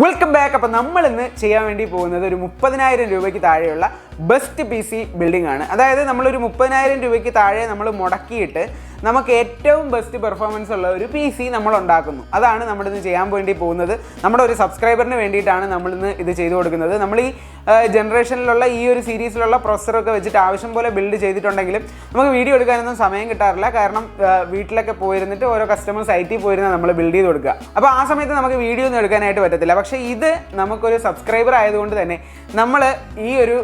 Welcome back. അപ്പോൾ നമ്മൾ ഇന്ന് ചെയ്യാൻ വേണ്ടി പോകുന്നത് ഒരു 30,000 രൂപയ്ക്ക് താഴെയുള്ള ബെസ്റ്റ് പി സി ബിൽഡിംഗ് ആണ്. അതായത് നമ്മളൊരു 30,000 രൂപയ്ക്ക് താഴെ നമ്മൾ മുടക്കിയിട്ട് നമുക്ക് ഏറ്റവും ബെസ്റ്റ് പെർഫോമൻസ് ഉള്ള ഒരു പി സി നമ്മൾ ഉണ്ടാക്കുന്നു. അതാണ് നമ്മളിന്ന് ചെയ്യാൻ വേണ്ടി പോകുന്നത്. നമ്മുടെ ഒരു സബ്സ്ക്രൈബറിന് വേണ്ടിയിട്ടാണ് നമ്മളിന്ന് ഇത് ചെയ്തു കൊടുക്കുന്നത്. നമ്മൾ ഈ ജനറേഷനിലുള്ള ഈ ഒരു സീരീസിലുള്ള പ്രൊസസ്സറൊക്കെ വെച്ചിട്ട് ആവശ്യം പോലെ ബിൽഡ് ചെയ്തിട്ടുണ്ടെങ്കിലും നമുക്ക് വീഡിയോ എടുക്കാനൊന്നും സമയം കിട്ടാറില്ല. കാരണം വീട്ടിലൊക്കെ പോയിരുന്നിട്ട് ഓരോ കസ്റ്റമർ സൈറ്റിൽ പോയിരുന്ന നമ്മൾ ബിൽഡ് ചെയ്ത് കൊടുക്കുക. അപ്പോൾ ആ സമയത്ത് നമുക്ക് വീഡിയോ ഒന്നും എടുക്കാനായിട്ട് പറ്റത്തില്ല. പക്ഷേ ഇത് നമുക്കൊരു സബ്സ്ക്രൈബർ ആയതുകൊണ്ട് തന്നെ നമ്മൾ ഈ ഒരു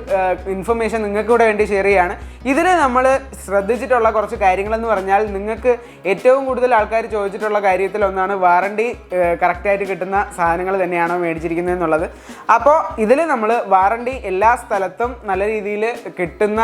ഇൻഫർമേഷൻ നിങ്ങൾക്ക് കൂടെ വേണ്ടി ഷെയർ ചെയ്യുകയാണ്. ഇതിൽ നമ്മൾ ശ്രദ്ധിച്ചിട്ടുള്ള കുറച്ച് കാര്യങ്ങളെന്ന് പറഞ്ഞാൽ, നിങ്ങൾക്ക് ഏറ്റവും കൂടുതൽ ആൾക്കാർ ചോദിച്ചിട്ടുള്ള കാര്യത്തിൽ ഒന്നാണ് വാറണ്ടി കറക്റ്റായിട്ട് കിട്ടുന്ന സാധനങ്ങൾ തന്നെയാണോ മേടിച്ചിരിക്കുന്നത് എന്നുള്ളത്. അപ്പോൾ ഇതിൽ നമ്മൾ വാറണ്ടി എല്ലാ സ്ഥലത്തും നല്ല രീതിയിൽ കിട്ടുന്ന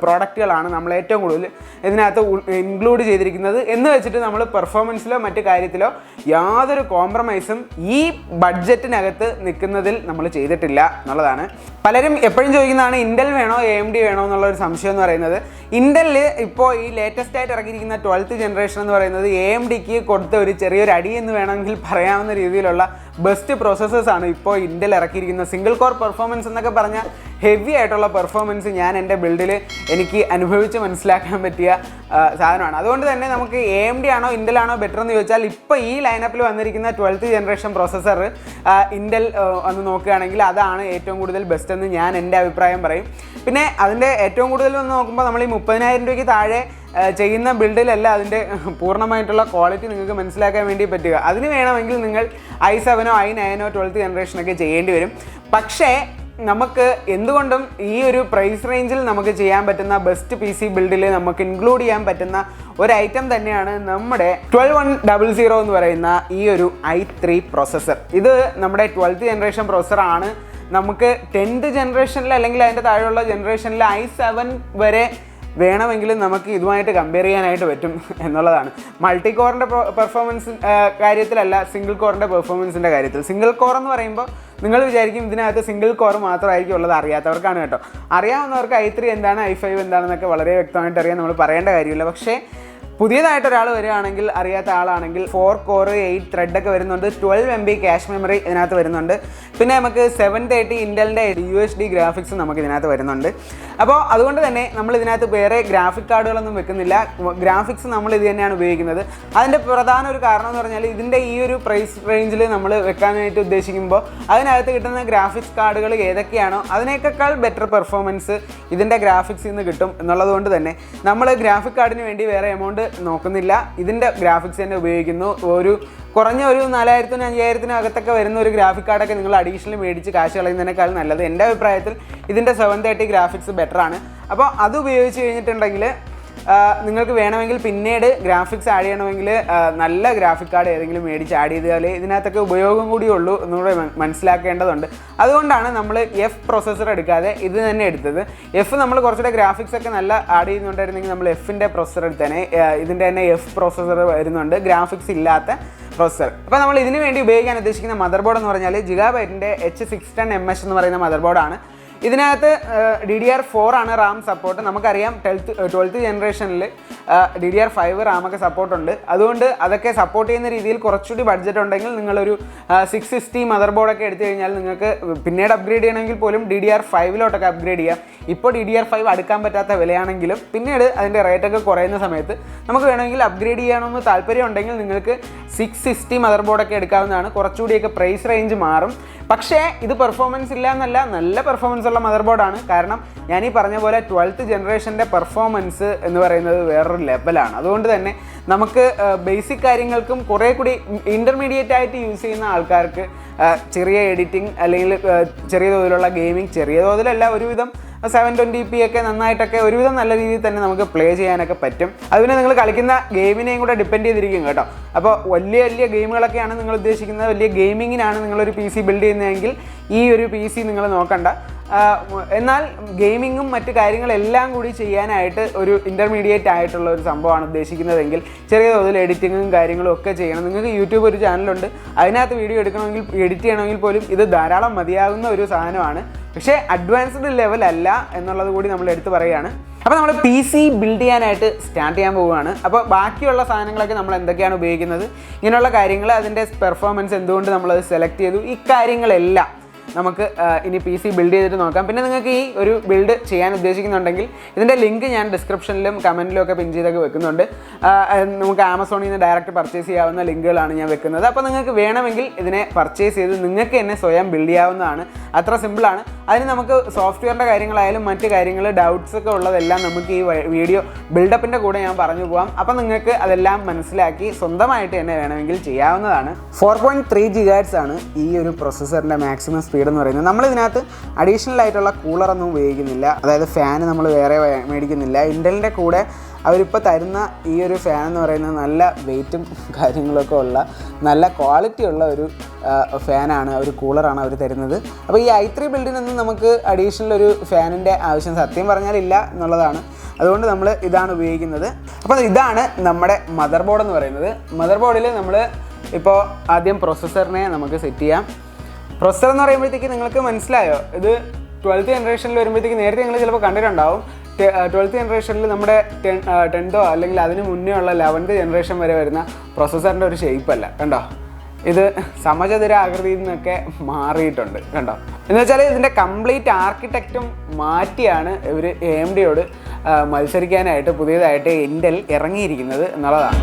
പ്രോഡക്റ്റുകളാണ് നമ്മൾ ഏറ്റവും കൂടുതൽ ഇതിനകത്ത് ഇൻക്ലൂഡ് ചെയ്തിരിക്കുന്നത്. എന്ന് വെച്ചിട്ട് നമ്മൾ പെർഫോമൻസിലോ മറ്റു കാര്യത്തിലോ യാതൊരു കോംപ്രമൈസും ഈ ബഡ്ജറ്റിനകത്ത് നിൽക്കുന്നതിൽ നമ്മൾ ചെയ്തിട്ടില്ല എന്നുള്ളതാണ്. പലരും എപ്പോഴും ചോദിക്കുന്നതാണ് ഇൻ്റൽ വേണോ AMD വേണോ എന്നുള്ളൊരു സംശയം എന്ന് പറയുന്നത്. ഇൻ്റലിൽ ഇപ്പോൾ ഈ ലേറ്റസ്റ്റ് ആയിട്ട് ഇറങ്ങിയിരിക്കുന്ന 12th ജനറേഷൻ എന്ന് പറയുന്നത് AMDക്ക് കൊടുത്ത ഒരു ചെറിയൊരു അടി എന്ന് വേണമെങ്കിൽ പറയാവുന്ന രീതിയിലുള്ള ബെസ്റ്റ് പ്രോസസ്സേഴ്സാണ് ഇപ്പോൾ ഇൻ്റൽ ഇറക്കിയിരിക്കുന്ന. സിംഗിൾ കോർ പെർഫോമൻസ് എന്നൊക്കെ പറഞ്ഞാൽ ഹെവി ആയിട്ടുള്ള പെർഫോമൻസ് ഞാൻ എൻ്റെ ബിൽഡിൽ എനിക്ക് അനുഭവിച്ച് മനസ്സിലാക്കാൻ പറ്റിയ സാധനമാണ്. അതുകൊണ്ട് തന്നെ നമുക്ക് AMD ആണോ ഇൻ്റൽ ആണോ ബെറ്റർ എന്ന് ചോദിച്ചാൽ, ഇപ്പോൾ ഈ ലൈനപ്പിൽ വന്നിരിക്കുന്ന 12th ജനറേഷൻ പ്രോസസ്സർ ഇൻ്റൽ ഒന്ന് നോക്കുകയാണെങ്കിൽ അതാണ് ഏറ്റവും കൂടുതൽ ബെസ്റ്റ് എന്ന് ഞാൻ എൻ്റെ അഭിപ്രായം പറയും. പിന്നെ അതിൻ്റെ ഏറ്റവും കൂടുതൽ ഒന്ന് നോക്കുമ്പോൾ നമ്മൾ ഈ 30,000 രൂപയ്ക്ക് താഴെ ചെയ്യുന്ന ബിൽഡിലല്ല അതിൻ്റെ പൂർണ്ണമായിട്ടുള്ള ക്വാളിറ്റി നിങ്ങൾക്ക് മനസ്സിലാക്കാൻ വേണ്ടി പറ്റുക. അതിന് വേണമെങ്കിൽ നിങ്ങൾ i7 i9 12th ജനറേഷനൊക്കെ ചെയ്യേണ്ടി വരും. പക്ഷേ നമുക്ക് എന്തുകൊണ്ടും ഈ ഒരു പ്രൈസ് റേഞ്ചിൽ നമുക്ക് ചെയ്യാൻ പറ്റുന്ന ബെസ്റ്റ് പി സി ബിൽഡിൽ നമുക്ക് ഇൻക്ലൂഡ് ചെയ്യാൻ പറ്റുന്ന ഒരു ഐറ്റം തന്നെയാണ് നമ്മുടെ 12100 എന്ന് പറയുന്ന ഈ ഒരു i3 പ്രോസസ്സർ. ഇത് നമ്മുടെ 12th ജനറേഷൻ പ്രോസസ്സറാണ്. നമുക്ക് 10th ജനറേഷനിൽ അല്ലെങ്കിൽ അതിൻ്റെ താഴെയുള്ള ജനറേഷനിൽ i7 വരെ വേണമെങ്കിലും നമുക്ക് ഇതുമായിട്ട് കമ്പയർ ചെയ്യാനായിട്ട് പറ്റും എന്നുള്ളതാണ്. മൾട്ടി കോറിൻ്റെ പെർഫോമൻസ് കാര്യത്തിലല്ല, സിംഗിൾ കോറിൻ്റെ പെർഫോമൻസിൻ്റെ കാര്യത്തിൽ. സിംഗിൾ കോർ എന്ന് പറയുമ്പോൾ നിങ്ങൾ വിചാരിക്കും ഇതിനകത്ത് സിംഗിൾ കോർ മാത്രമായിരിക്കും ഉള്ളത്. അറിയാത്തവർക്കാണ് കേട്ടോ. അറിയാവുന്നവർക്ക് i3 എന്താണ് i5 എന്താണെന്നൊക്കെ വളരെ വ്യക്തമായിട്ട് അറിയാൻ നമ്മൾ പറയേണ്ട കാര്യമില്ല. പക്ഷേ പുതിയതായിട്ട് ഒരാൾ വരികയാണെങ്കിൽ, അറിയാത്ത ആളാണെങ്കിൽ 4 കോർ 8 ത്രെഡൊക്കെ വരുന്നുണ്ട്. 12 MB ക്യാഷ് മെമ്മറി ഇതിനകത്ത് വരുന്നുണ്ട്. പിന്നെ നമുക്ക് 730 ഇൻ്റലിൻ്റെ UHD ഗ്രാഫിക്സ് നമുക്ക് ഇതിനകത്ത് വരുന്നുണ്ട്. അപ്പോൾ അതുകൊണ്ട് തന്നെ നമ്മൾ ഇതിനകത്ത് വേറെ ഗ്രാഫിക് കാർഡുകളൊന്നും വെക്കുന്നില്ല. ഗ്രാഫിക്സ് നമ്മൾ ഇത് തന്നെയാണ് ഉപയോഗിക്കുന്നത്. അതിൻ്റെ പ്രധാന ഒരു കാരണം എന്ന് പറഞ്ഞാൽ, ഇതിൻ്റെ ഈ ഒരു പ്രൈസ് റേഞ്ചിൽ നമ്മൾ വെക്കാനായിട്ട് ഉദ്ദേശിക്കുമ്പോൾ അതിനകത്ത് കിട്ടുന്ന ഗ്രാഫിക്സ് കാർഡുകൾ ഏതൊക്കെയാണോ അതിനേക്കാൾ ബെറ്റർ പെർഫോമൻസ് ഇതിൻ്റെ ഗ്രാഫിക്സിൽ നിന്ന് കിട്ടും എന്നുള്ളത് കൊണ്ട് തന്നെ നമ്മൾ ഗ്രാഫിക് കാർഡിന് വേണ്ടി വേറെ എമൗണ്ട് നോക്കുന്നില്ല. ഇതിൻ്റെ ഗ്രാഫിക്സ് തന്നെ ഉപയോഗിക്കുന്നു. കുറഞ്ഞ ഒരു 4,000-നും 5,000-നും അകത്തൊക്കെ വരുന്ന ഒരു ഗ്രാഫിക് കാർഡൊക്കെ നിങ്ങൾ അഡീഷണൽ മേടിച്ച് കാശ് കളയുന്നതിനേക്കാൾ നല്ലത് എൻ്റെ അഭിപ്രായത്തിൽ ഇതിൻ്റെ 730 ഗ്രാഫിക്സ് ബെറ്ററാണ്. അപ്പോൾ അത് ഉപയോഗിച്ച് കഴിഞ്ഞിട്ടുണ്ടെങ്കിൽ നിങ്ങൾക്ക് വേണമെങ്കിൽ പിന്നീട് ഗ്രാഫിക്സ് ആഡ് ചെയ്യണമെങ്കിൽ നല്ല ഗ്രാഫിക് കാർഡ് ഏതെങ്കിലും മേടിച്ച് ആഡ് ചെയ്താൽ ഇതിനകത്തൊക്കെ ഉപയോഗം കൂടിയുള്ളൂ എന്നുകൂടെ മനസ്സിലാക്കേണ്ടതുണ്ട്. അതുകൊണ്ടാണ് നമ്മൾ പ്രോസസ്സർ എടുക്കാതെ ഇത് തന്നെ എടുത്തത്. നമ്മൾ കുറച്ചുകൂടെ ഗ്രാഫിക്സ് ഒക്കെ നല്ല ആഡ് ചെയ്യുന്നുണ്ടായിരുന്നെങ്കിൽ നമ്മൾ Fൻ്റെ പ്രോസസ്സർ എടുത്തേനെ. ഇതിൻ്റെ തന്നെ പ്രോസസ്സർ വരുന്നുണ്ട്, ഗ്രാഫിക്സ് ഇല്ലാത്ത പ്രോസസ്സർ. അപ്പോൾ നമ്മൾ ഇതിന് വേണ്ടി ഉപയോഗിക്കാൻ ഉദ്ദേശിക്കുന്ന മദർബോർഡ് എന്ന് പറഞ്ഞാൽ Gigabyteൻ്റെ H610MS എന്ന് പറയുന്ന മദർബോർഡാണ്. ഇതിനകത്ത് DDR4 ആണ് റാം സപ്പോർട്ട്. നമുക്കറിയാം 12th ജനറേഷനിൽ DDR5 റാമൊക്കെ സപ്പോർട്ടുണ്ട്. അതുകൊണ്ട് അതൊക്കെ സപ്പോർട്ട് ചെയ്യുന്ന രീതിയിൽ കുറച്ചുകൂടി ബഡ്ജറ്റ് ഉണ്ടെങ്കിൽ നിങ്ങളൊരു 660 മദർ ബോർഡൊക്കെ എടുത്തു കഴിഞ്ഞാൽ നിങ്ങൾക്ക് പിന്നീട് അപ്ഗ്രേഡ് ചെയ്യണമെങ്കിൽ പോലും DDR5 അപ്ഗ്രേഡ് ചെയ്യാം. ഇപ്പോൾ DDR5 അടുക്കാൻ പറ്റാത്ത വിലയാണെങ്കിലും പിന്നീട് അതിൻ്റെ റേറ്റൊക്കെ കുറയുന്ന സമയത്ത് നമുക്ക് വേണമെങ്കിൽ അപ്ഗ്രേഡ് ചെയ്യണമെന്ന് താല്പര്യം ഉണ്ടെങ്കിൽ നിങ്ങൾക്ക് 660 മദർ ബോർഡൊക്കെ എടുക്കാവുന്നതാണ്. കുറച്ചുകൂടിയൊക്കെ പ്രൈസ് റേഞ്ച് മാറും. പക്ഷേ ഇത് പെർഫോമൻസ് ഇല്ല എന്നല്ല, നല്ല പെർഫോമൻസ് ഉള്ള മദർ ബോർഡാണ്. കാരണം ഞാൻ ഈ പറഞ്ഞ പോലെ 12th ജനറേഷൻ്റെ പെർഫോമൻസ് എന്ന് പറയുന്നത് വേറൊരു ലെവലാണ്. അതുകൊണ്ട് തന്നെ നമുക്ക് ബേസിക് കാര്യങ്ങൾക്കും കുറേ കൂടി ഇൻ്റർമീഡിയറ്റ് ആയിട്ട് യൂസ് ചെയ്യുന്ന ആൾക്കാർക്ക് ചെറിയ എഡിറ്റിംഗ് അല്ലെങ്കിൽ ചെറിയ തോതിലുള്ള ഗെയിമിംഗ്, ചെറിയ തോതിലല്ല, ഒരുവിധം 720p ഒക്കെ നന്നായിട്ടൊക്കെ ഒരുവിധം നല്ല രീതിയിൽ തന്നെ നമുക്ക് പ്ലേ ചെയ്യാനൊക്കെ പറ്റും. അതുപോലെ നിങ്ങൾ കളിക്കുന്ന ഗെയിമിനെയും കൂടെ ഡിപ്പെൻഡ് ചെയ്തിരിക്കും കേട്ടോ. അപ്പോൾ വലിയ വലിയ ഗെയിമുകളൊക്കെയാണ് നിങ്ങൾ ഉദ്ദേശിക്കുന്നത്, വലിയ ഗെയിമിങ്ങിനാണ് നിങ്ങളൊരു PC ബിൽഡ് ചെയ്യുന്നതെങ്കിൽ ഈ ഒരു PC നിങ്ങൾ നോക്കണ്ട. എന്നാൽ ഗെയിമിങ്ങും മറ്റു കാര്യങ്ങളെല്ലാം കൂടി ചെയ്യാനായിട്ട് ഒരു ഇൻ്റർമീഡിയറ്റ് ആയിട്ടുള്ള ഒരു സംഭവമാണ് ഉദ്ദേശിക്കുന്നതെങ്കിൽ ചെറിയ തോതിൽ എഡിറ്റിങ്ങും കാര്യങ്ങളും ഒക്കെ ചെയ്യണം. നിങ്ങൾക്ക് യൂട്യൂബ് ഒരു ചാനലുണ്ട്, അതിനകത്ത് വീഡിയോ എടുക്കണമെങ്കിൽ എഡിറ്റ് ചെയ്യണമെങ്കിൽ പോലും ഇത് ധാരാളം മതിയാകുന്ന ഒരു സാധനമാണ്. പക്ഷേ അഡ്വാൻസ്ഡ് ലെവൽ അല്ല എന്നുള്ളത് കൂടി നമ്മൾ എടുത്ത് പറയുകയാണ്. അപ്പോൾ നമ്മൾ PC ബിൽഡ് ചെയ്യാനായിട്ട് സ്റ്റാർട്ട് ചെയ്യാൻ പോവുകയാണ്. അപ്പോൾ ബാക്കിയുള്ള സാധനങ്ങളൊക്കെ നമ്മൾ എന്തൊക്കെയാണ് ഉപയോഗിക്കുന്നത്, ഇങ്ങനെയുള്ള കാര്യങ്ങൾ, അതിൻ്റെ പെർഫോമൻസ് എന്തുകൊണ്ട് നമ്മളത് സെലക്ട് ചെയ്തു, ഈ കാര്യങ്ങളെല്ലാം നമുക്ക് ഇനി PC ബിൽഡ് ചെയ്തിട്ട് നോക്കാം. പിന്നെ നിങ്ങൾക്ക് ഈ ഒരു ബിൽഡ് ചെയ്യാൻ ഉദ്ദേശിക്കുന്നുണ്ടെങ്കിൽ ഇതിൻ്റെ ലിങ്ക് ഞാൻ ഡിസ്ക്രിപ്ഷനിലും കമൻറ്റിലും ഒക്കെ പിൻ ചെയ്തൊക്കെ വെക്കുന്നുണ്ട്. നമുക്ക് ആമസോണിൽ നിന്ന് ഡയറക്റ്റ് പർച്ചേസ് ചെയ്യാവുന്ന ലിങ്കുകളാണ് ഞാൻ വെക്കുന്നത്. അപ്പോൾ നിങ്ങൾക്ക് വേണമെങ്കിൽ ഇതിനെ പർച്ചേസ് ചെയ്ത് നിങ്ങൾക്ക് തന്നെ സ്വയം ബിൽഡ് ചെയ്യാവുന്നതാണ്. അത്ര സിമ്പിളാണ്. അതിന് നമുക്ക് സോഫ്റ്റ്വെയറിൻ്റെ കാര്യങ്ങളായാലും മറ്റ് കാര്യങ്ങൾ, ഡൗട്ട്സ് ഒക്കെ ഉള്ളതെല്ലാം നമുക്ക് ഈ വീഡിയോ ബിൽഡപ്പിൻ്റെ കൂടെ ഞാൻ പറഞ്ഞു പോകാം. അപ്പോൾ നിങ്ങൾക്ക് അതെല്ലാം മനസ്സിലാക്കി സ്വന്തമായിട്ട് തന്നെ വേണമെങ്കിൽ ചെയ്യാവുന്നതാണ്. 4.3 GHz ആണ് ഈ ഒരു പ്രൊസസ്സറിൻ്റെ മാക്സിമം സ്പീഡ് എന്ന് പറയുന്നത്. നമ്മളിതിനകത്ത് അഡീഷണൽ ആയിട്ടുള്ള കൂളറൊന്നും ഉപയോഗിക്കുന്നില്ല, അതായത് ഫാൻ നമ്മൾ വേറെ മേടിക്കുന്നില്ല. ഇൻ്റലിൻ്റെ കൂടെ അവരിപ്പോൾ തരുന്ന ഈ ഒരു ഫാൻ എന്ന് പറയുന്നത് നല്ല വെയിറ്റും കാര്യങ്ങളൊക്കെ ഉള്ള നല്ല ക്വാളിറ്റി ഉള്ള ഒരു ഫാനാണ്, ഒരു കൂളറാണ് അവർ തരുന്നത്. അപ്പോൾ ഈ i3 ബിൽഡിനൊന്നും നമുക്ക് അഡീഷണൽ ഒരു ഫാനിൻ്റെ ആവശ്യം സത്യം പറഞ്ഞാലില്ല എന്നുള്ളതാണ്. അതുകൊണ്ട് നമ്മൾ ഇതാണ് ഉപയോഗിക്കുന്നത്. അപ്പോൾ ഇതാണ് നമ്മുടെ മദർ ബോർഡ് എന്ന് പറയുന്നത്. മദർ ബോർഡിൽ നമ്മൾ ഇപ്പോൾ ആദ്യം പ്രൊസസ്സറിനെ നമുക്ക് സെറ്റ് ചെയ്യാം. പ്രൊസസ്സർ എന്ന് പറയുമ്പോഴത്തേക്ക് നിങ്ങൾക്ക് മനസ്സിലായോ, ഇത് 12th ജനറേഷനിൽ വരുമ്പോഴത്തേക്ക് നേരത്തെ നിങ്ങൾ ചിലപ്പോൾ കണ്ടിട്ടുണ്ടാവും. 12th ജനറേഷനിൽ നമ്മുടെ 10th അല്ലെങ്കിൽ അതിന് മുന്നേ ഉള്ള 11th ജനറേഷൻ വരെ വരുന്ന പ്രൊസസ്സറിൻ്റെ ഒരു ഷേപ്പല്ല, കണ്ടോ? ഇത് സമചതുര ആകൃതിയിൽ നിന്നൊക്കെ മാറിയിട്ടുണ്ട്, കണ്ടോ? എന്ന് വെച്ചാൽ ഇതിൻ്റെ കംപ്ലീറ്റ് ആർക്കിടെക്റ്റും മാറ്റിയാണ് ഇവർ AMDയോട് മത്സരിക്കാനായിട്ട് പുതിയതായിട്ട് ഇൻ്റൽ ഇറങ്ങിയിരിക്കുന്നത് എന്നുള്ളതാണ്.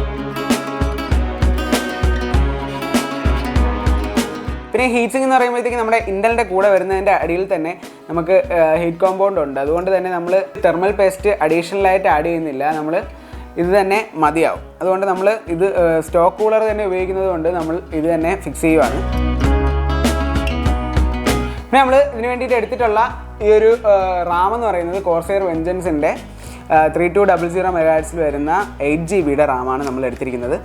പിന്നെ ഹീറ്റ് സിങ്ക് എന്ന് പറയുമ്പോഴത്തേക്ക് നമ്മുടെ ഇൻ്റലിൻ്റെ കൂടെ വരുന്നതിൻ്റെ അടിയിൽ തന്നെ നമുക്ക് ഹീറ്റ് കോമ്പൗണ്ട് ഉണ്ട്. അതുകൊണ്ട് തന്നെ നമ്മൾ തെർമൽ പേസ്റ്റ് അഡീഷണലായിട്ട് ആഡ് ചെയ്യുന്നില്ല, നമ്മൾ ഇത് തന്നെ മതിയാവും. അതുകൊണ്ട് നമ്മൾ ഇത് സ്റ്റോക്ക് കൂളർ തന്നെ ഉപയോഗിക്കുന്നത് കൊണ്ട് നമ്മൾ ഇത് തന്നെ ഫിക്സ് ചെയ്യുവാണ്. പിന്നെ നമ്മൾ ഇതിന് വേണ്ടിയിട്ട് എടുത്തിട്ടുള്ള ഈ ഒരു റാം എന്ന് പറയുന്നത് കോർസെയർ വെഞ്ചൻസിൻ്റെ 3200 MHz വരുന്ന 8 GB റാമാണ് നമ്മൾ എടുത്തിരിക്കുന്നത്.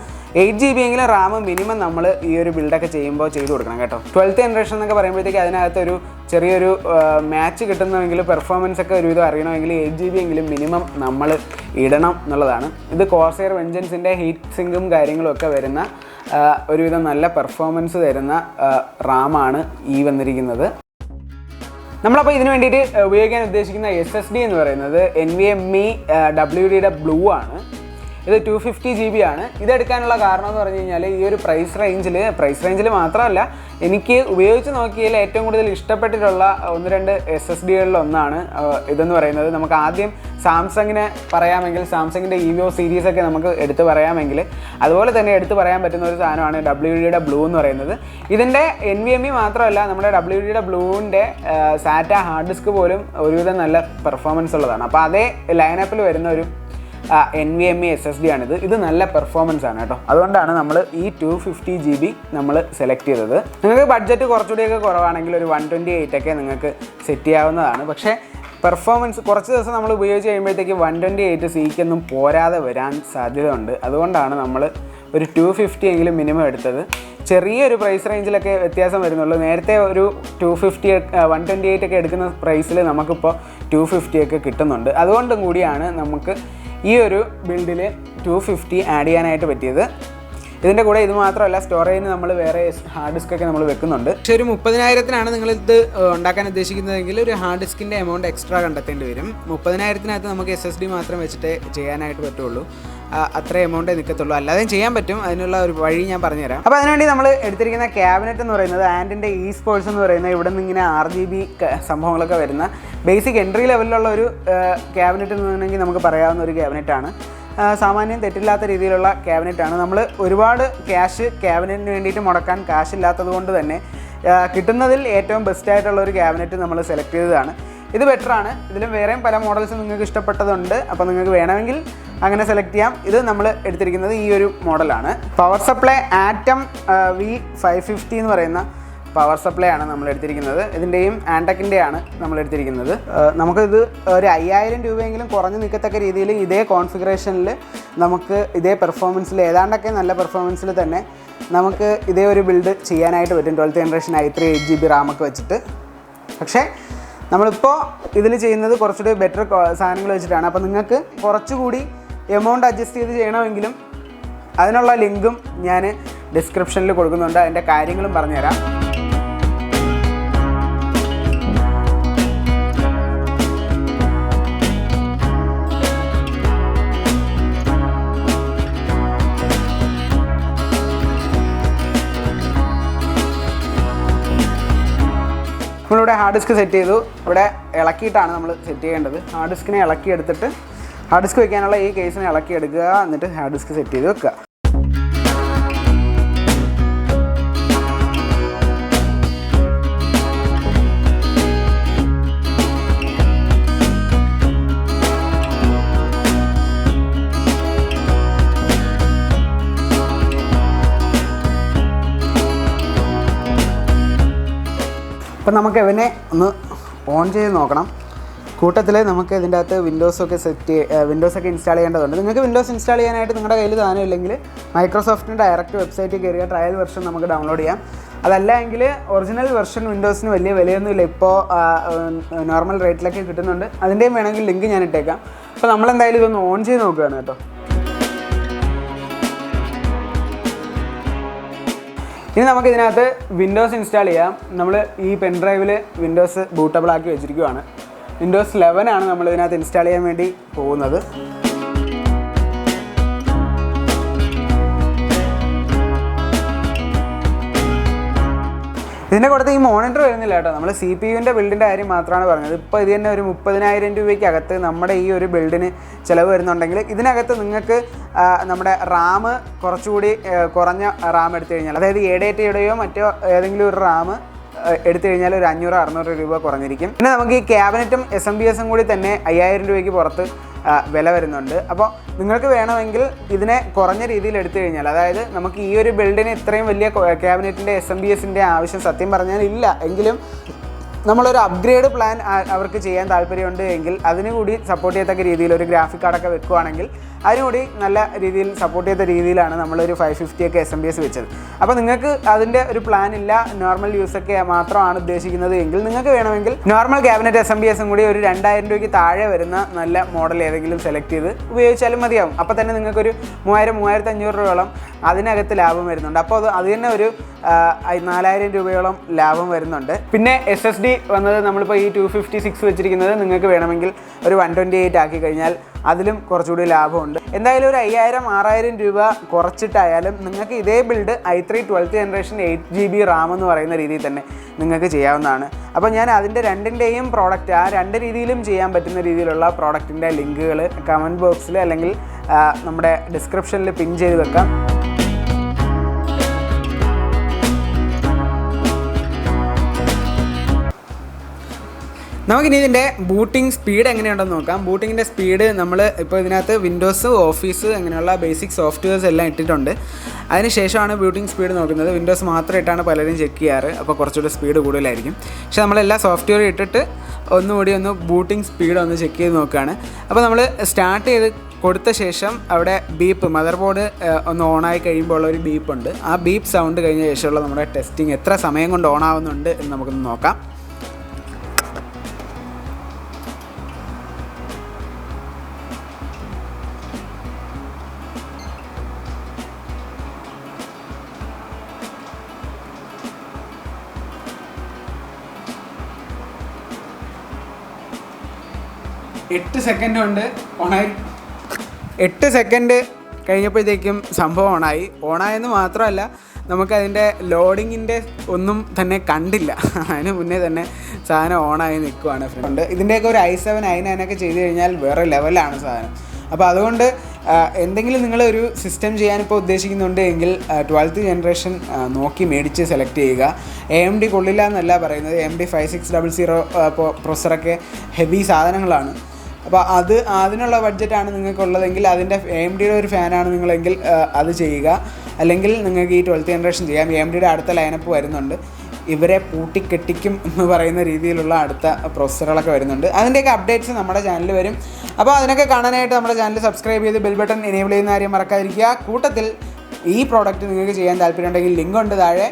8 GB എങ്കിലും റാം മിനിമം നമ്മൾ ഈ ഒരു ബിൽഡൊക്കെ ചെയ്യുമ്പോൾ ചെയ്ത് കൊടുക്കണം കേട്ടോ. 12th ജനറേഷൻ എന്നൊക്കെ പറയുമ്പോഴത്തേക്ക് അതിനകത്തൊരു ചെറിയൊരു മാച്ച് കിട്ടുന്നെങ്കിൽ പെർഫോമൻസ് ഒക്കെ ഒരുവിധം അറിയണമെങ്കിൽ 8 GB എങ്കിലും മിനിമം നമ്മൾ ഇടണം എന്നുള്ളതാണ്. ഇത് കോർസെയർ വെഞ്ചൻസിൻ്റെ ഹീറ്റ് സിങ്കും കാര്യങ്ങളും ഒക്കെ വരുന്ന ഒരുവിധം നല്ല പെർഫോമൻസ് തരുന്ന റാമാണ് ഈ വന്നിരിക്കുന്നത്. നമ്മളപ്പോൾ ഇതിന് വേണ്ടിയിട്ട് ഉപയോഗിക്കാൻ ഉദ്ദേശിക്കുന്ന SSD എന്ന് പറയുന്നത് NVMe WD ബ്ലൂ ആണ്. ഇത് 250 GB ആണ്. ഇതെടുക്കാനുള്ള കാരണം എന്ന് പറഞ്ഞു കഴിഞ്ഞാൽ ഈ ഒരു പ്രൈസ് റേഞ്ചിൽ മാത്രമല്ല, എനിക്ക് ഉപയോഗിച്ച് നോക്കിയതിൽ ഏറ്റവും കൂടുതൽ ഇഷ്ടപ്പെട്ടിട്ടുള്ള 1-2 SSDകളിൽ ഒന്നാണ് ഇതെന്ന് പറയുന്നത്. നമുക്ക് ആദ്യം സാംസങ്ങിനെ പറയാമെങ്കിൽ സാംസങ്ങിൻ്റെ EVO സീരീസൊക്കെ നമുക്ക് എടുത്ത് പറയാമെങ്കിൽ അതുപോലെ തന്നെ എടുത്ത് പറയാൻ പറ്റുന്ന ഒരു സാധനമാണ് WD ബ്ലൂ എന്ന് പറയുന്നത്. ഇതിൻ്റെ NVMe മാത്രമല്ല, നമ്മുടെ WD ബ്ലൂവിൻ്റെ സാറ്റ ഹാർഡ് ഡിസ്ക് പോലും ഒരുവിധം നല്ല പെർഫോമൻസ് ഉള്ളതാണ്. അപ്പോൾ അതേ ലൈനപ്പിൽ വരുന്ന ഒരു NVMe SSD ആണിത്. ഇത് നല്ല പെർഫോമൻസ് ആണ് കേട്ടോ. അതുകൊണ്ടാണ് നമ്മൾ ഈ 250 GB നമ്മൾ സെലക്ട് ചെയ്തത്. നിങ്ങൾക്ക് ബഡ്ജറ്റ് കുറച്ചുകൂടിയൊക്കെ കുറവാണെങ്കിൽ ഒരു 128 ഒക്കെ നിങ്ങൾക്ക് സെറ്റ് ചെയ്യാവുന്നതാണ്. പക്ഷേ പെർഫോമൻസ് കുറച്ച് ദിവസം നമ്മൾ ഉപയോഗിച്ച് കഴിയുമ്പോഴത്തേക്ക് 128 സിക്കൊന്നും പോരാതെ വരാൻ സാധ്യതയുണ്ട്. അതുകൊണ്ടാണ് നമ്മൾ ഒരു 250 എങ്കിലും മിനിമം എടുത്തത്. ചെറിയൊരു പ്രൈസ് റേഞ്ചിലൊക്കെ വ്യത്യാസം വരുന്നുള്ളൂ. നേരത്തെ ഒരു 250 128 ഒക്കെ എടുക്കുന്ന പ്രൈസിൽ നമുക്കിപ്പോൾ 250 ഒക്കെ കിട്ടുന്നുണ്ട്. അതുകൊണ്ടും കൂടിയാണ് നമുക്ക് ഈ ഒരു ബിൽഡിൽ 250 ആഡ് ചെയ്യാനായിട്ട് പറ്റിയത്. ഇതിൻ്റെ കൂടെ ഇത് മാത്രമല്ല, സ്റ്റോറേജിന് നമ്മൾ വേറെ ഹാർഡ് ഡിസ്കൊക്കെ നമ്മൾ വെക്കുന്നുണ്ട്. പക്ഷേ ഒരു 30,000-നാണ് നിങ്ങളിത് ഉണ്ടാക്കാൻ ഉദ്ദേശിക്കുന്നതെങ്കിൽ ഒരു ഹാർഡ് ഡിസ്കിൻ്റെ എമൗണ്ട് എക്സ്ട്രാ കണ്ടെത്തേണ്ടി വരും. 30,000-നകത്ത് നമുക്ക് SSD മാത്രം വെച്ചിട്ട് ചെയ്യാനായിട്ട് പറ്റുള്ളൂ. അത്ര എമൗണ്ടേ നിൽക്കത്തുള്ളൂ. അല്ലാതെയും ചെയ്യാൻ പറ്റും. അതിനുള്ള ഒരു വഴി ഞാൻ പറഞ്ഞുതരാം. അപ്പോൾ അതിനുവേണ്ടി നമ്മൾ എടുത്തിരിക്കുന്ന ക്യാബിനറ്റ് എന്ന് പറയുന്നത് ആൻഡിൻ്റെ സ്പോർട്സ് എന്ന് പറയുന്ന ഇവിടെ നിന്ന് ഇങ്ങനെ RGB സംഭവങ്ങളൊക്കെ വരുന്ന ബേസിക് എൻട്രി ലെവലിലുള്ള ഒരു ക്യാബിനറ്റ് എന്ന് പറഞ്ഞെങ്കിൽ നമുക്ക് പറയാവുന്ന ഒരു ക്യാബിനറ്റാണ്. സാമാന്യം തെറ്റില്ലാത്ത രീതിയിലുള്ള ക്യാബിനറ്റാണ്. നമ്മൾ ഒരുപാട് ക്യാഷ് ക്യാബിനറ്റിന് വേണ്ടിയിട്ട് മുടക്കാൻ കാശില്ലാത്തത് കൊണ്ട് തന്നെ കിട്ടുന്നതിൽ ഏറ്റവും ബെസ്റ്റായിട്ടുള്ള ഒരു ക്യാബിനറ്റ് നമ്മൾ സെലക്ട് ചെയ്തതാണ്. ഇത് ബെറ്ററാണ്. ഇതിലും വേറെയും പല മോഡൽസ് നിങ്ങൾക്ക് ഇഷ്ടപ്പെട്ടതുണ്ട്. അപ്പോൾ നിങ്ങൾക്ക് വേണമെങ്കിൽ അങ്ങനെ സെലക്ട് ചെയ്യാം. ഇത് നമ്മൾ എടുത്തിരിക്കുന്നത് ഈ ഒരു മോഡലാണ്. പവർ സപ്ലൈ ആറ്റം V550 എന്ന് പറയുന്ന പവർ സപ്ലൈ ആണ് നമ്മൾ എടുത്തിരിക്കുന്നത്. ഇതിൻ്റെയും ആൻടെക്കിൻ്റെയാണ് നമ്മൾ എടുത്തിരിക്കുന്നത്. നമുക്കിത് ഒരു 5000 രൂപയെങ്കിലും കുറഞ്ഞ് നിൽക്കത്തക്ക രീതിയിൽ ഇതേ കോൺഫിഗറേഷനിൽ നമുക്ക് ഇതേ പെർഫോമൻസിൽ ഏതാണ്ടൊക്കെ നല്ല പെർഫോമൻസിൽ തന്നെ നമുക്ക് ഇതേ ഒരു ബിൽഡ് ചെയ്യാനായിട്ട് പറ്റും. 12th ജനറേഷൻ i3 8 GB റാമൊക്കെ വെച്ചിട്ട്. പക്ഷേ നമ്മളിപ്പോൾ ഇതിൽ ചെയ്യുന്നത് കുറച്ചുകൂടി ബെറ്റർ സാധനങ്ങൾ വെച്ചിട്ടാണ്. അപ്പോൾ നിങ്ങൾക്ക് കുറച്ചുകൂടി എമൗണ്ട് അഡ്ജസ്റ്റ് ചെയ്ത് ചെയ്യണമെങ്കിലും അതിനുള്ള ലിങ്കും ഞാൻ ഡിസ്ക്രിപ്ഷനിൽ കൊടുക്കുന്നുണ്ട്. അതിൻ്റെ കാര്യങ്ങളും പറഞ്ഞുതരാം. നമ്മളിവിടെ ഹാർഡ് ഡിസ്ക് സെറ്റ് ചെയ്തു. ഇവിടെ ഇളക്കിയിട്ടാണ് നമ്മൾ സെറ്റ് ചെയ്യേണ്ടത്. ഹാർഡ് ഡിസ്കിനെ ഇളക്കിയെടുത്തിട്ട് ഹാർഡ് ഡിസ്ക് വയ്ക്കാനുള്ള ഈ കേസിനെ ഇളക്കിയെടുക്കുക. എന്നിട്ട് ഹാർഡ് ഡിസ്ക് സെറ്റ് ചെയ്ത് വെക്കുക. അപ്പം നമുക്ക് ഇവനെ ഒന്ന് ഓൺ ചെയ്ത് നോക്കണം. കൂട്ടത്തിൽ നമുക്ക് ഇതിൻ്റെ അകത്ത് വിൻഡോസൊക്കെ ഇൻസ്റ്റാൾ ചെയ്യേണ്ടതുണ്ട്. നിങ്ങൾക്ക് വിൻഡോസ് ഇൻസ്റ്റാൾ ചെയ്യാനായിട്ട് നിങ്ങളുടെ കയ്യിൽ സാധനം ഇല്ലെങ്കിൽ മൈക്രോസോഫ്റ്റിൻ്റെ ഡയറക്റ്റ് വെബ്സൈറ്റിൽ കയറിയ ട്രയൽ വെർഷൻ നമുക്ക് ഡൗൺലോഡ് ചെയ്യാം. അതല്ല എങ്കിൽ ഒറിജിനൽ വെർഷൻ വിൻഡോസിന് വലിയ വിലയൊന്നുമില്ല, ഇപ്പോൾ നോർമൽ റേറ്റിലൊക്കെ കിട്ടുന്നുണ്ട്. അതിൻ്റെയും വേണമെങ്കിൽ ലിങ്ക് ഞാൻ ഇട്ടേക്കാം. അപ്പോൾ നമ്മളെന്തായാലും ഇതൊന്ന് ഓൺ ചെയ്ത് നോക്കുകയാണ് കേട്ടോ. ഇനി നമുക്ക് ഇതിനകത്ത് വിൻഡോസ് ഇൻസ്റ്റാൾ ചെയ്യാം. നമ്മൾ ഈ പെൻ ഡ്രൈവിൽ വിൻഡോസ് ബൂട്ടബിൾ ആക്കി വെച്ചിരിക്കുകയാണ്. വിൻഡോസ് 11 ആണ് നമ്മൾ ഇതിനകത്ത് ഇൻസ്റ്റാൾ ചെയ്യാൻ വേണ്ടി പോകുന്നത്. ഇതിൻ്റെ കൂടത്ത് ഈ മോണിറ്റർ വരുന്നില്ല കേട്ടോ. നമ്മൾ CPU-ൻ്റെ ബിൽഡിൻ്റെ കാര്യം മാത്രമാണ് പറഞ്ഞത്. ഇപ്പോൾ ഇത് തന്നെ ഒരു 30,000 രൂപയ്ക്കകത്ത് നമ്മുടെ ഈ ഒരു ബിൽഡിന് ചിലവ് വരുന്നുണ്ടെങ്കിൽ ഇതിനകത്ത് നിങ്ങൾക്ക് നമ്മുടെ റാം കുറച്ചുകൂടി കുറഞ്ഞ റാം എടുത്തു കഴിഞ്ഞാൽ, അതായത് A-Dataയുടെയോ മറ്റോ ഏതെങ്കിലും ഒരു റാം എടുത്തു കഴിഞ്ഞാൽ ഒരു 500-600 രൂപ കുറഞ്ഞിരിക്കും. പിന്നെ നമുക്ക് ഈ ക്യാബിനറ്റും SMBS-ഉം കൂടി തന്നെ 5000 രൂപയ്ക്ക് പുറത്ത് വില വരുന്നുണ്ട്. അപ്പോൾ നിങ്ങൾക്ക് വേണമെങ്കിൽ ഇതിനെ കുറഞ്ഞ രീതിയിൽ എടുത്തു കഴിഞ്ഞാൽ, അതായത് നമുക്ക് ഈ ഒരു ബിൽഡിന് ഇത്രയും വലിയ ക്യാബിനറ്റിൻ്റെ SMBS-ൻ്റെ ആവശ്യം സത്യം പറഞ്ഞാൽ ഇല്ല, എങ്കിലും നമ്മളൊരു അപ്ഗ്രേഡ് പ്ലാൻ അവർക്ക് ചെയ്യാൻ താല്പര്യമുണ്ട് എങ്കിൽ അതിന് കൂടി സപ്പോർട്ട് ചെയ്യത്തക്ക രീതിയിൽ ഒരു ഗ്രാഫിക് കാർഡൊക്കെ വെക്കുകയാണെങ്കിൽ അതിനുകൂടി നല്ല രീതിയിൽ സപ്പോർട്ട് ചെയ്ത രീതിയിലാണ് നമ്മളൊരു 550 ഒക്കെ SMBS വെച്ചത്. അപ്പോൾ നിങ്ങൾക്ക് അതിൻ്റെ ഒരു പ്ലാൻ ഇല്ല, നോർമൽ യൂസൊക്കെ മാത്രമാണ് ഉദ്ദേശിക്കുന്നത് എങ്കിൽ നിങ്ങൾക്ക് വേണമെങ്കിൽ നോർമൽ ക്യാബിനറ്റ് SMBS-ഉം കൂടി ഒരു 2000 രൂപയ്ക്ക് താഴെ വരുന്ന നല്ല മോഡൽ ഏതെങ്കിലും സെലക്ട് ചെയ്ത് ഉപയോഗിച്ചാലും മതിയാവും. അപ്പോൾ തന്നെ നിങ്ങൾക്കൊരു 3000-3500 രൂപയോളം അതിനകത്ത് ലാഭം വരുന്നുണ്ട്. അപ്പോൾ അത് തന്നെ ഒരു 4000 രൂപയോളം ലാഭം വരുന്നുണ്ട്. പിന്നെ SSD വന്നത് നമ്മളിപ്പോൾ ഈ 256 വെച്ചിരിക്കുന്നത് നിങ്ങൾക്ക് വേണമെങ്കിൽ ഒരു 128 ആക്കി കഴിഞ്ഞാൽ അതിലും കുറച്ചുകൂടി ലാഭമുണ്ട്. എന്തായാലും ഒരു 5000-6000 രൂപ കുറച്ചിട്ടായാലും നിങ്ങൾക്ക് ഇതേ build i3 12th generation 8GB Ram എന്ന് പറയുന്ന രീതിയിൽ തന്നെ നിങ്ങൾക്ക് ചെയ്യാവുന്നതാണ്. അപ്പോൾ ഞാൻ അതിൻ്റെ രണ്ടിൻ്റെയും പ്രോഡക്റ്റ് ആ രണ്ട് രീതിയിലും ചെയ്യാൻ പറ്റുന്ന രീതിയിലുള്ള പ്രോഡക്റ്റിൻ്റെ ലിങ്കുകൾ കമൻറ്റ് ബോക്സിൽ അല്ലെങ്കിൽ നമ്മുടെ ഡിസ്ക്രിപ്ഷനിൽ പിൻ ചെയ്ത് വെക്കാം. നമുക്കിനി ഇതിൻ്റെ ബൂട്ടിംഗ് സ്പീഡ് എങ്ങനെയുണ്ടെന്ന് നോക്കാം. ബൂട്ടിങ്ങിൻ്റെ സ്പീഡ് നമ്മൾ ഇപ്പോൾ ഇതിനകത്ത് വിൻഡോസ്, ഓഫീസ് അങ്ങനെയുള്ള ബേസിക് സോഫ്റ്റ്വെയർസ് എല്ലാം ഇട്ടിട്ടുണ്ട്. അതിന് ശേഷമാണ് ബൂട്ടിംഗ് സ്പീഡ് നോക്കുന്നത്. വിൻഡോസ് മാത്രം ഇട്ടാണ് പലരും ചെക്ക് ചെയ്യാറ്, അപ്പോൾ കുറച്ചുകൂടി സ്പീഡ് കൂടുതലായിരിക്കും. പക്ഷേ നമ്മളെല്ലാ സോഫ്റ്റ്വെയർ ഇട്ടിട്ട് ഒന്നുകൂടി ബൂട്ടിംഗ് സ്പീഡ് ഒന്ന് ചെക്ക് ചെയ്ത് നോക്കുകയാണ്. അപ്പോൾ നമ്മൾ സ്റ്റാർട്ട് ചെയ്ത് കൊടുത്ത ശേഷം അവിടെ ബീപ്പ്, മദർ ബോർഡ് ഒന്ന് ഓണായി കഴിയുമ്പോൾ ഉള്ളൊരു ബീപ്പുണ്ട്. ആ ബീപ്പ് സൗണ്ട് കഴിഞ്ഞ ശേഷമുള്ള നമ്മുടെ ടെസ്റ്റിംഗ് എത്ര സമയം കൊണ്ട് ഓണാവുന്നുണ്ട് എന്ന് നമുക്കൊന്ന് നോക്കാം. എട്ട് സെക്കൻഡ് കൊണ്ട് ഓണായി. 8 സെക്കൻഡ് കഴിഞ്ഞപ്പോഴത്തേക്കും സംഭവം ഓണായെന്ന് മാത്രമല്ല നമുക്കതിൻ്റെ ലോഡിങ്ങിൻ്റെ ഒന്നും തന്നെ കണ്ടില്ല. അതിന് മുന്നേ തന്നെ സാധനം ഓണായി നിൽക്കുവാണ് ഫ്രണ്ട്. ഇതിൻ്റെയൊക്കെ ഒരു i7 i9 ഒക്കെ ചെയ്ത് കഴിഞ്ഞാൽ വേറെ ലെവലാണ് സാധനം. അപ്പോൾ അതുകൊണ്ട് എന്തെങ്കിലും നിങ്ങളൊരു സിസ്റ്റം ചെയ്യാനിപ്പോൾ ഉദ്ദേശിക്കുന്നുണ്ട് എങ്കിൽ 12th ജനറേഷൻ നോക്കി മേടിച്ച് സെലക്ട് ചെയ്യുക. AMD കൊള്ളില്ല എന്നല്ല പറയുന്നത്. AMD 5600 പ്രൊസസ്സറൊക്കെ ഹെവി സാധനങ്ങളാണ്. അപ്പോൾ അതിനുള്ള ബഡ്ജറ്റാണ് നിങ്ങൾക്കുള്ളതെങ്കിൽ, അതിൻ്റെ AMDയുടെ ഒരു ഫാനാണ് നിങ്ങളെങ്കിൽ അത് ചെയ്യുക. അല്ലെങ്കിൽ നിങ്ങൾക്ക് ഈ 12th ജനറേഷൻ ചെയ്യാം. AMDയുടെ അടുത്ത ലൈനപ്പ് വരുന്നുണ്ട്. ഇവരെ പൂട്ടിക്കെട്ടിക്കും എന്ന് പറയുന്ന രീതിയിലുള്ള അടുത്ത പ്രൊസസ്സറുകളൊക്കെ വരുന്നുണ്ട്. അതിൻ്റെയൊക്കെ അപ്ഡേറ്റ്സ് നമ്മുടെ ചാനലിൽ വരും. അപ്പോൾ അതിനൊക്കെ കാണാനായിട്ട് നമ്മുടെ ചാനൽ സബ്സ്ക്രൈബ് ചെയ്ത് ബെൽ ബട്ടൺ എനേബിൾ ചെയ്യുന്ന കാര്യം മറക്കാതിരിക്കുക. കൂട്ടത്തിൽ ഈ പ്രോഡക്റ്റ് നിങ്ങൾക്ക് ചെയ്യാൻ താല്പര്യമുണ്ടെങ്കിൽ ലിങ്ക് ഉണ്ട് താഴെ.